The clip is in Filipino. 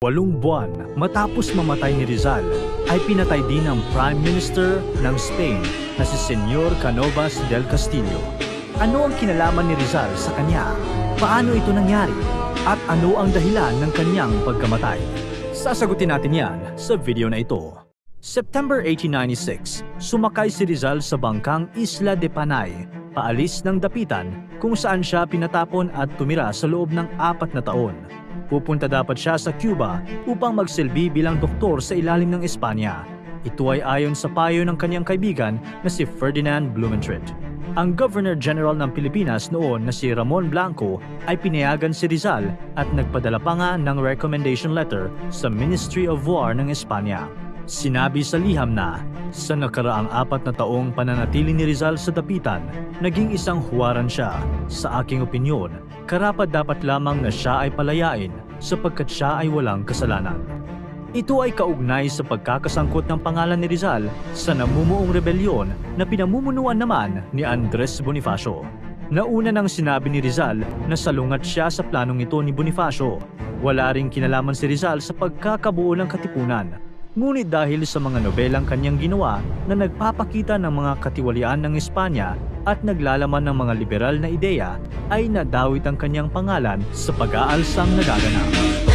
8 buwan matapos mamatay ni Rizal, ay pinatay din ang Prime Minister ng Spain na si Senyor Cánovas del Castillo. Ano ang kinalaman ni Rizal sa kanya? Paano ito nangyari? At ano ang dahilan ng kanyang pagkamatay? Sasagutin natin yan sa video na ito. September 1896, sumakay si Rizal sa bangkang Isla de Panay, paalis ng Dapitan, kung saan siya pinatapon at tumira sa loob ng 4 na taon. Pupunta dapat siya sa Cuba upang magsilbi bilang doktor sa ilalim ng Espanya. Ito ay ayon sa payo ng kanyang kaibigan na si Ferdinand Blumentritt. Ang Governor General ng Pilipinas noon na si Ramon Blanco ay pinayagan si Rizal at nagpadala pa nga ng recommendation letter sa Ministry of War ng Espanya. Sinabi sa liham na, sa nakaraang 4 na taong pananatili ni Rizal sa Dapitan, naging isang huwaran siya. Sa aking opinyon, karapat-dapat lamang na siya ay palayain sapagkat siya ay walang kasalanan. Ito ay kaugnay sa pagkakasangkot ng pangalan ni Rizal sa namumuong rebelyon na pinamumunuan naman ni Andres Bonifacio. Nauna nang sinabi ni Rizal na salungat siya sa planong ito ni Bonifacio. Wala ring kinalaman si Rizal sa pagkakabuo ng katipunan. Ngunit dahil sa mga nobelang kanyang ginawa na nagpapakita ng mga katiwalian ng Espanya at naglalaman ng mga liberal na ideya, ay nadawit ang kanyang pangalan sa pag-aalsang nagaganap.